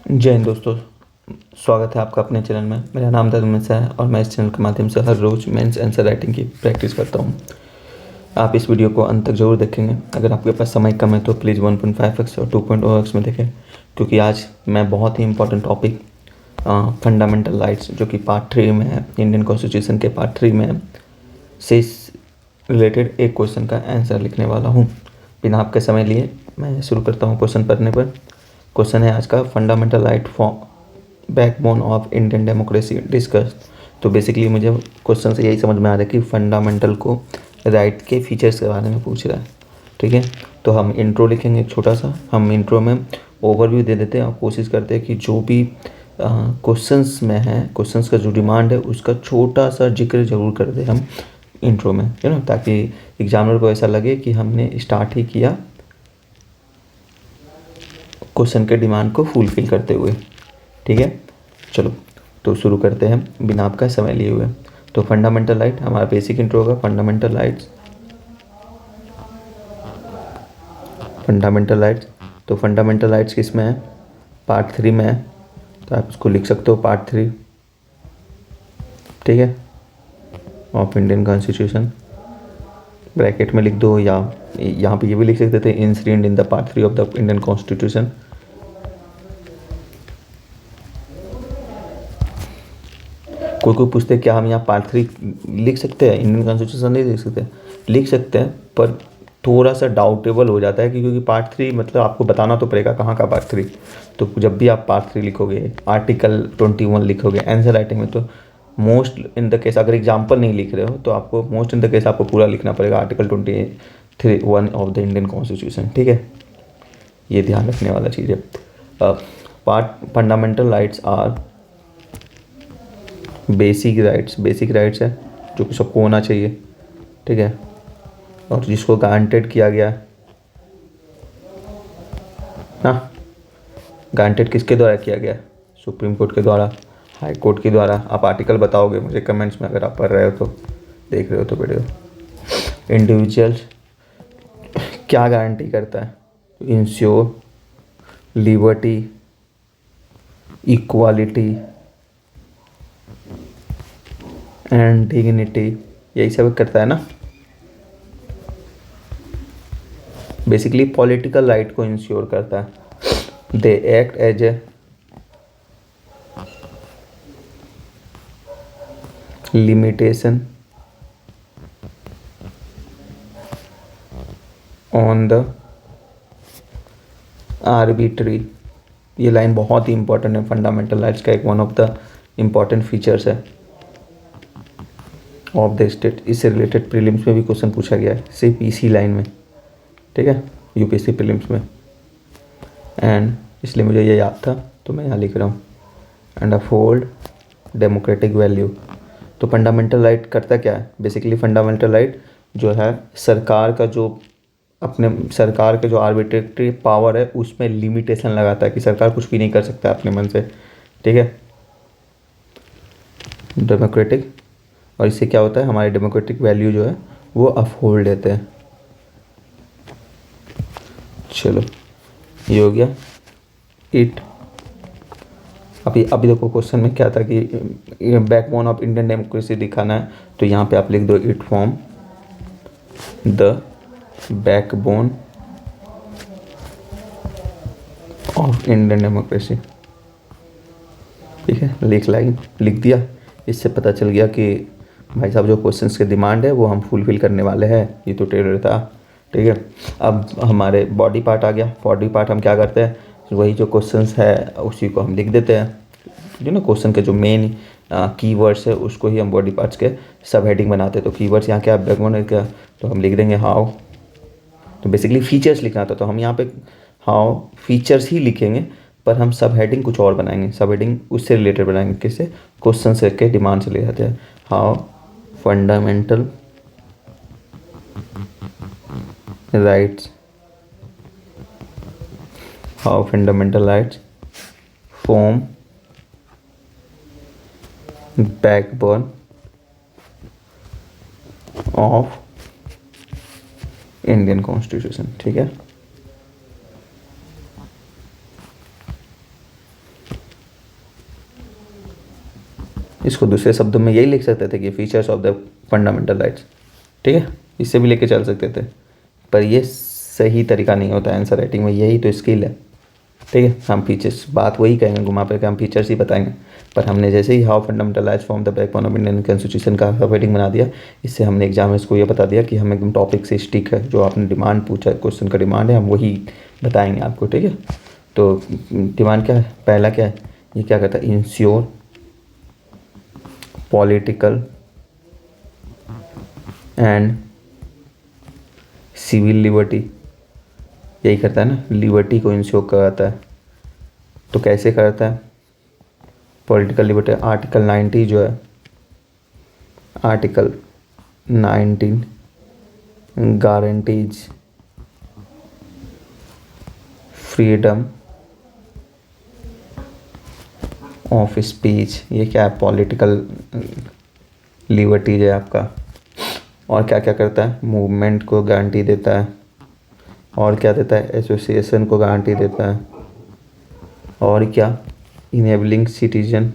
जय हिंद दोस्तों। स्वागत है आपका अपने चैनल में। मेरा नाम धर्मेश है और मैं इस चैनल के माध्यम से हर रोज़ मेंस आंसर राइटिंग की प्रैक्टिस करता हूँ। आप इस वीडियो को अंत तक जरूर देखेंगे। अगर आपके पास समय कम है तो प्लीज़ 1.5x और 2.0x में देखें, क्योंकि आज मैं बहुत ही इंपॉर्टेंट टॉपिक फंडामेंटल राइट्स, जो कि पार्ट 3 में है, इंडियन कॉन्स्टिट्यूशन के पार्ट 3 में है, से रिलेटेड एक क्वेश्चन का आंसर लिखने वाला हूँ। बिना आपके समय लिए मैं शुरू करता हूँ क्वेश्चन पढ़ने पर। क्वेश्चन है आज का, fundamental right for backbone of Indian democracy discuss. तो बेसिकली मुझे क्वेश्चन से यही समझ में आ रहा है कि फंडामेंटल को राइट के फीचर्स के बारे में पूछ रहा है। ठीक है, तो हम इंट्रो लिखेंगे एक छोटा सा। हम इंट्रो में ओवरव्यू दे देते हैं और कोशिश करते हैं कि जो भी क्वेश्चंस में है, क्वेश्चंस का जो डिमांड है उसका छोटा सा जिक्र जरूर कर दें हम इंट्रो में, ताकि एग्जामिनर को ऐसा लगे कि हमने स्टार्ट ही किया क्वेश्चन के डिमांड को फुलफिल करते हुए। ठीक है, चलो तो शुरू करते हैं बिना आपका समय लिए हुए। तो फंडामेंटल राइट हमारा बेसिक इंट्रो होगा। फंडामेंटल राइट्स, तो फंडामेंटल राइट्स किस में है? पार्ट 3 में है, तो आप इसको लिख सकते हो पार्ट 3। ठीक है, ऑफ इंडियन कॉन्स्टिट्यूशन ब्रैकेट में लिख दो, या यहाँ पे ये भी लिख सकते थे, incident in the part 3 of the Indian constitution. कोई पूछते हैं क्या हम यहाँ पार्ट 3 लिख सकते हैं? इंडियन कॉन्स्टिट्यूशन नहीं लिख सकते हैं, पर थोड़ा सा डाउटेबल हो जाता है क्योंकि पार्ट 3 मतलब आपको बताना तो पड़ेगा कहाँ का पार्ट 3। तो जब भी आप पार्ट 3 लिखोगे, आर्टिकल 21 लिखोगे आंसर राइटिंग में, तो मोस्ट इन द केस, अगर एग्जाम्पल नहीं लिख रहे हो तो आपको मोस्ट इन द केस आपको पूरा लिखना पड़ेगा article 21 of the Indian constitution. ठीक है, ये ध्यान रखने वाला चीज़ है। Part fundamental rights are basic rights है जो कि सबको होना चाहिए। ठीक है, और जिसको गारंटेड किया गया ना, गारंटेड किसके द्वारा किया गया? सुप्रीम कोर्ट के द्वारा, हाई कोर्ट के द्वारा। आप आर्टिकल बताओगे मुझे कमेंट्स में, अगर आप पढ़ रहे हो तो, देख रहे हो तो वीडियो। इंडिविजुअल्स क्या गारंटी करता है? Ensure liberty, equality and dignity, यही सब करता है ना। बेसिकली पॉलिटिकल राइट को इंश्योर करता है। They act as a limitation on the arbitrary. ये लाइन बहुत ही इंपॉर्टेंट है, फंडामेंटल राइट्स का एक one of the important features है ऑफ द स्टेट। इससे रिलेटेड प्रीलिम्स में भी क्वेश्चन पूछा गया है, सिर्फ इसी लाइन में। ठीक है, यूपीएससी प्रीलिम्स में, एंड इसलिए मुझे ये याद था तो मैं यहाँ लिख रहा हूँ। And uphold democratic value. तो फंडामेंटल राइट करता क्या है? बेसिकली फंडामेंटल राइट जो है सरकार का जो आर्बिट्रेटरी पावर है उसमें लिमिटेशन लगाता है कि सरकार कुछ भी नहीं कर सकता अपने मन से। ठीक है, डेमोक्रेटिक, और इससे क्या होता है, हमारी डेमोक्रेटिक वैल्यू जो है वो अपहोल्ड देते हैं। चलो ये हो गया इट। अभी देखो क्वेश्चन में क्या था कि बैकबोन ऑफ इंडियन डेमोक्रेसी दिखाना है, तो यहाँ पे आप लिख दो it form the backbone of Indian democracy. ठीक है, लिख दिया। इससे पता चल गया कि भाई साहब जो क्वेश्चंस के डिमांड है वो हम फुलफिल करने वाले हैं। ये तो टेलर था। ठीक है, अब हमारे बॉडी पार्ट आ गया। बॉडी पार्ट हम क्या करते हैं, वही जो क्वेश्चंस है उसी को हम लिख देते हैं। जो ना क्वेश्चन के जो मेन कीवर्ड्स है उसको ही हम बॉडी पार्ट्स के सब हेडिंग बनाते हैं। तो कीवर्ड्स यहाँ क्या, बैकबोन है क्या, तो हम लिख देंगे हाउ। तो बेसिकली फीचर्स लिखना था, तो हम यहाँ पे हाउ फीचर्स ही लिखेंगे, पर हम सब हेडिंग कुछ और बनाएंगे। सब हेडिंग उससे रिलेटेड बनाएंगे, किससे? क्वेश्चन से के डिमांड से ले जाते हैं। How fundamental rights, how fundamental rights form backbone of Indian constitution. ठीक है, इसको दूसरे शब्दों में यही लिख सकते थे कि features of the fundamental rights, ठीक है, इससे भी लेके चल सकते थे, पर ये सही तरीका नहीं होता है आंसर राइटिंग में, यही तो स्किल है, ठीक है। हम फीचर्स बात वही कहेंगे घुमा फिर के, हम फीचर्स ही बताएंगे, पर हमने जैसे ही how fundamental rights form the backbone of Indian constitution का हेडिंग बना दिया, इससे हमने एग्जाम में इसको ये बता दिया कि हम एकदम टॉपिक से स्टिक है, जो आपने डिमांड पूछा क्वेश्चन का डिमांड है हम वही बताएंगे आपको, ठीक है। तो डिमांड क्या है, पहला क्या है, ये क्या कहता है, ensure political and civil liberty, यही करता है ना, लिबर्टी को इंश्योर कराता है। तो कैसे करता है, पॉलिटिकल लिबर्टी आर्टिकल 90 जो है, article 19 guarantees freedom of speech, ये क्या है, पॉलिटिकल लिबर्टीज है आपका। और क्या क्या करता है, मूवमेंट को गारंटी देता है, और क्या देता है, एसोसिएशन को गारंटी देता है, और क्या, enabling citizen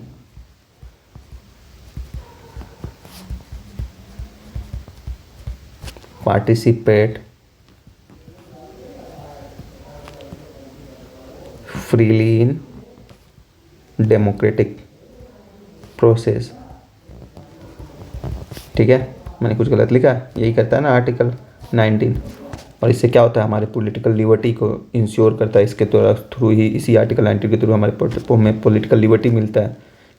participate freely in democratic process, ठीक है। मैंने कुछ गलत लिखा है, यही करता है ना आर्टिकल 19। और इससे क्या होता है, हमारे पॉलिटिकल लिबर्टी को इंश्योर करता है, इसके थ्रू ही, इसी आर्टिकल 19 के थ्रू हमारे में पॉलिटिकल लिबर्टी मिलता है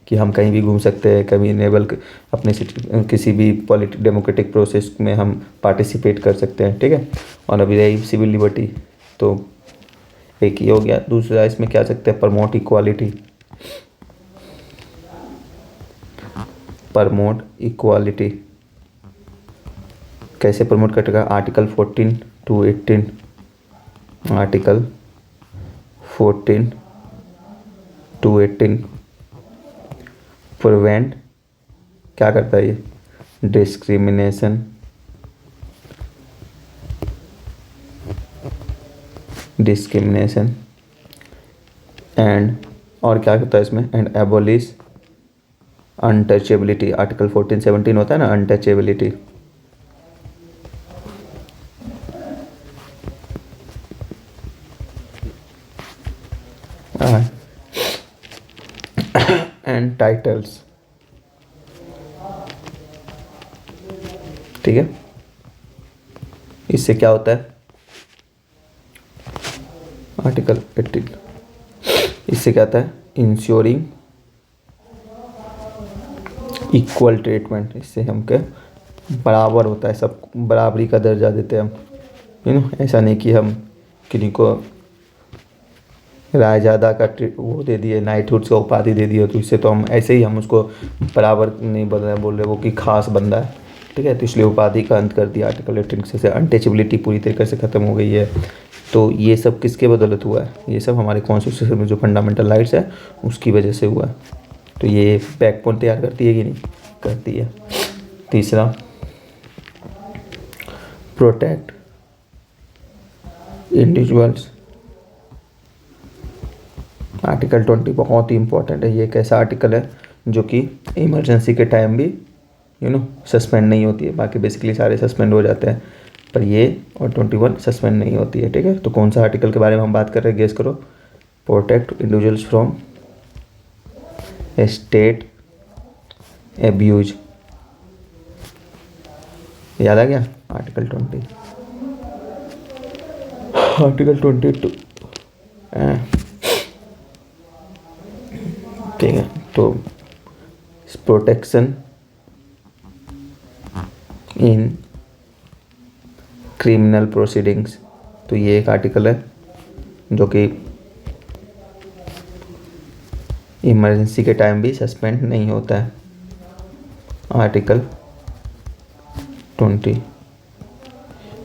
कि हम कहीं भी घूम सकते हैं, कभी इनेबल अपने किसी भी डेमोक्रेटिक प्रोसेस में हम पार्टिसिपेट कर सकते हैं, ठीक है। और अभी रही सिविल लिबर्टी, तो एक ही हो गया। दूसरा इसमें क्या सकते हैं, प्रमोट इक्वालिटी, प्रमोट इक्वालिटी कैसे प्रमोट करेगा, article 14 to 18, article 14 to 18 prevent, क्या करता है ये, डिस्क्रिमिनेशन, एंड, और क्या करता है इसमें, एंड एबोलिश अनटचेबिलिटी, आर्टिकल 14-17 होता है ना, अनटचेबिलिटी। एंड टाइटल्स, ठीक है। इससे क्या होता है, आर्टिकल 18, इससे क्या आता है, इंश्योरिंग इक्वल ट्रीटमेंट, इससे हम क्या बराबर होता है, सब बराबरी का दर्जा देते हैं हम, ऐसा नहीं कि हम किन्हीं को रायजादा का वो दे दिए, नाइटहुड का उपाधि दे दिया, तो इससे तो हम ऐसे ही हम उसको बराबर नहीं बोल रहे वो कि खास बंदा है, ठीक है। तो इसलिए उपाधि का अंत कर दिया आर्टिकल 18 से अनटचेबिलिटी पूरी तरीके से ख़त्म हो गई है। तो ये सब किसके बदौलत हुआ है, ये सब हमारे कॉन्स्टिट्यूशन में जो फंडामेंटल राइट्स है उसकी वजह से हुआ है। तो ये बैकबोन तैयार करती है कि नहीं करती है। तीसरा, प्रोटेक्ट इंडिविजुअल्स, आर्टिकल 20 बहुत ही इंपॉर्टेंट है। ये एक ऐसा आर्टिकल है जो कि इमरजेंसी के टाइम भी सस्पेंड नहीं होती है, बाकी बेसिकली सारे सस्पेंड हो जाते हैं, पर ये और 21 सस्पेंड नहीं होती है, ठीक है। तो कौन सा आर्टिकल के बारे में हम बात कर रहे हैं, गेस करो, protect individuals from state abuse, याद आ गया, आर्टिकल 20, आर्टिकल 22, ठीक है। तो प्रोटेक्शन इन क्रिमिनल प्रोसीडिंग्स, तो ये एक आर्टिकल है जो कि इमरजेंसी के टाइम भी सस्पेंड नहीं होता है, आर्टिकल 20।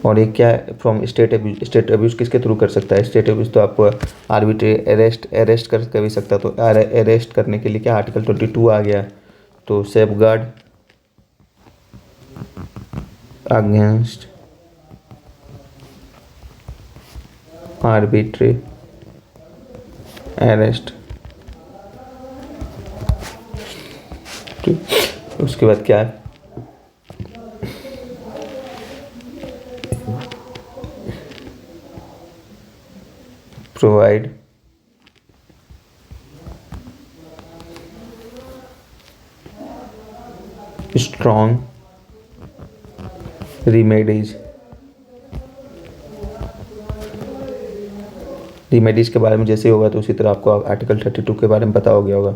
और ये क्या है, फ्रॉम स्टेट एब्यूज किसके थ्रू कर सकता है, स्टेट एब्यूज तो आपको आर्बिट्री अरेस्ट कर भी सकता है, तो अरेस्ट करने के लिए क्या आर्टिकल 22 आ गया। तो सेफगार्ड अगेंस्ट आर्बिट्री अरेस्ट, तो उसके बाद क्या है, प्रोवाइड स्ट्रॉन्ग रिमेडीज। रिमेडीज के बारे में जैसे होगा तो उसी तरह आपको आर्टिकल 32 के बारे में पता हो गया होगा।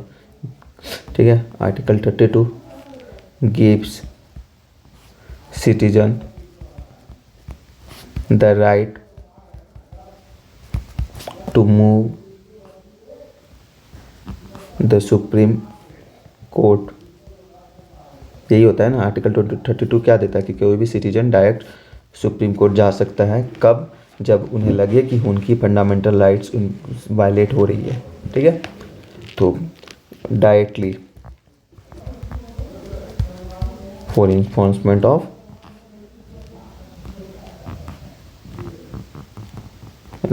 ठीक है, article 32 gives citizen the right to move the Supreme Court. यही होता है ना, आर्टिकल 32 क्या देता है कि कोई भी सिटीजन डायरेक्ट सुप्रीम कोर्ट जा सकता है। कब? जब उन्हें लगे कि उनकी फंडामेंटल राइट्स वायलेट हो रही है। ठीक है, तो directly for enforcement of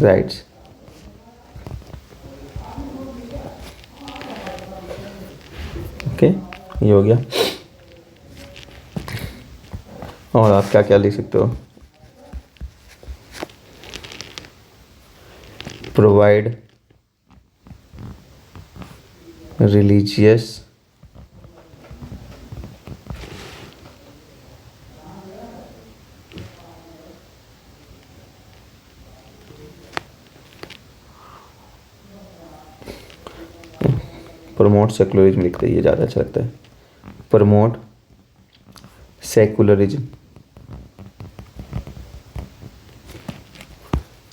rights. Okay, ये हो गया। और आप क्या क्या लिख सकते हो, प्रोवाइड रिलीजियस प्रमोट सेकुलरिज्म लिखते हैं, ये ज़्यादा अच्छा लगता है। Promote secularism.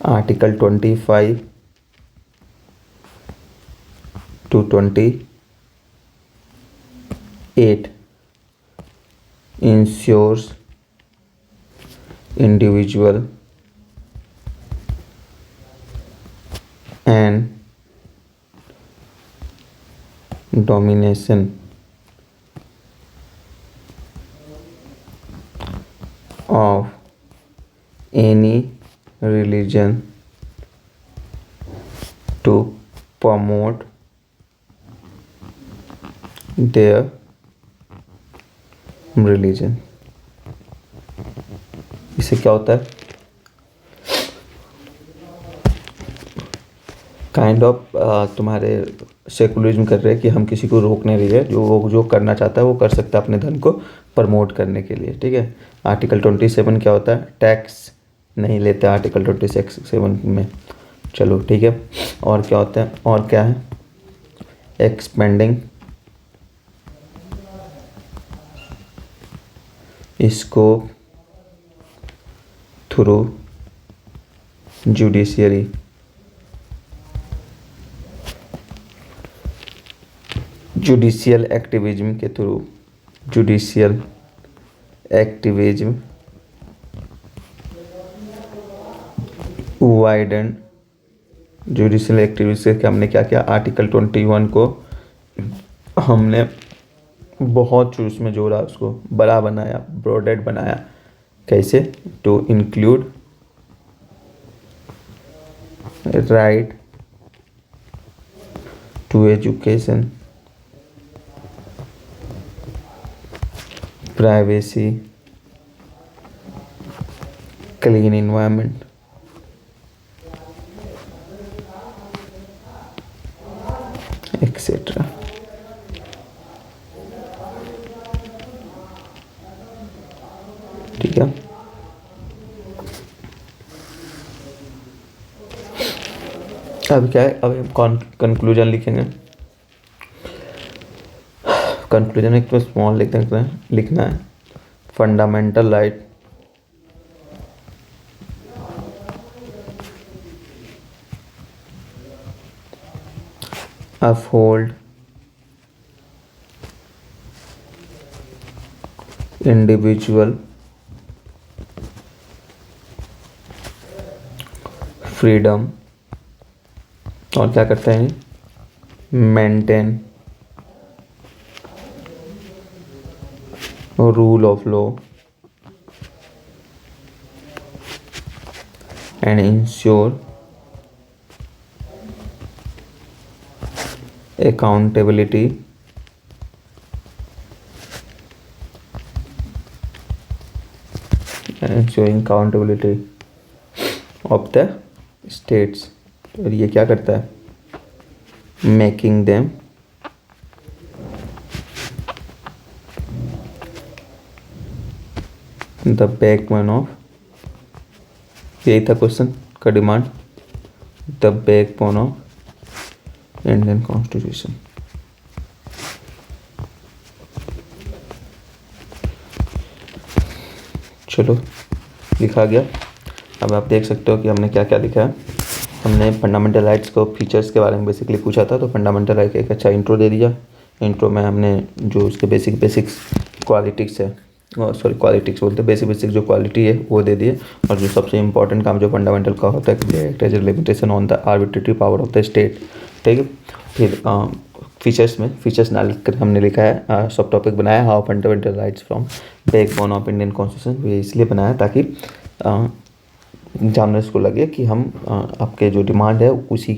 Article 25 to 28 ensures individual and domination of any religion to promote their religion। इससे क्या होता है, काइंड ऑफ तुम्हारे सेकुलरिज्म कर रहे हैं कि हम किसी को रोक नहीं रही है, जो वो जो करना चाहता है वो कर सकता है अपने धर्म को प्रमोट करने के लिए। ठीक है, आर्टिकल 27 क्या होता है, टैक्स नहीं लेते आर्टिकल 27 में। चलो ठीक है, और क्या होता है, और क्या है, expanding scope through judiciary. Judicial activism के through, judicial activism widen. Judicial activism से हमने क्या किया, आर्टिकल 21 को हमने बहुत उसमें जोड़ा, उसको बड़ा बनाया, ब्रॉडेड बनाया। कैसे, to include right to education, privacy, clean environment, etcetera. ठीक है, अब क्या है, अब हम कंक्लूजन लिखेंगे। कंक्लूजन एक तो स्मॉल लिखना है, fundamental right uphold individual freedom, और क्या करते हैं, maintain rule of law and ensure accountability ensuring accountability of the states। और ये क्या करता है? Making them the backbone of, यही था क्वेश्चन का demand, the backbone of Indian constitution. चलो लिखा गया। अब आप देख सकते हो कि हमने क्या क्या लिखा है। हमने फंडामेंटल राइट्स को फीचर्स के बारे में बेसिकली पूछा था, तो फंडामेंटल राइट का एक अच्छा इंट्रो दे दिया। इंट्रो में हमने जो उसके बेसिक्स क्वालिटिक्स है, सॉरी क्वालिटिक्स बोलते हैं, बेसिक जो क्वालिटी है वो दे दिए। और जो सबसे इंपॉर्टेंट काम जो फंडामेंटल का होता है कि act as a limitation on the arbitrary power of the state. ठीक है, फिर फीचर्स ना लिख कर हमने लिखा है, सब टॉपिक बनाया how fundamental rights from backbone of Indian constitution. ये इसलिए बनाया ताकि एग्जामिनर्स को लगे कि हम आपके जो डिमांड है उसी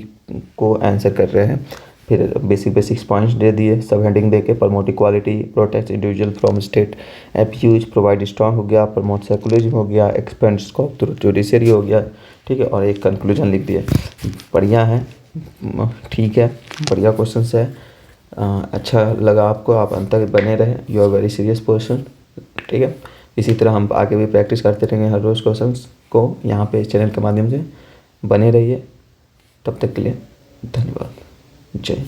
को आंसर कर रहे हैं। फिर बेसिक्स पॉइंट्स दे दिए, सब हेडिंग दे के, promote equality, protect individual from state abuse, provide strong हो गया, प्रमोट सेकुलरिज्म हो गया, एक्सपेंड स्कोप थ्रू जुडिशरी हो गया। ठीक है, और एक कंक्लूजन लिख दिए। बढ़िया है, ठीक है, बढ़िया क्वेश्चन है। अच्छा लगा आपको, आप अंत तक बने रहे, you are very serious person. ठीक है, इसी तरह हम आगे भी प्रैक्टिस करते रहेंगे हर रोज़ क्वेश्चंस को यहाँ पे इस चैनल के माध्यम से। बने रहिए, तब तक के लिए धन्यवाद। जय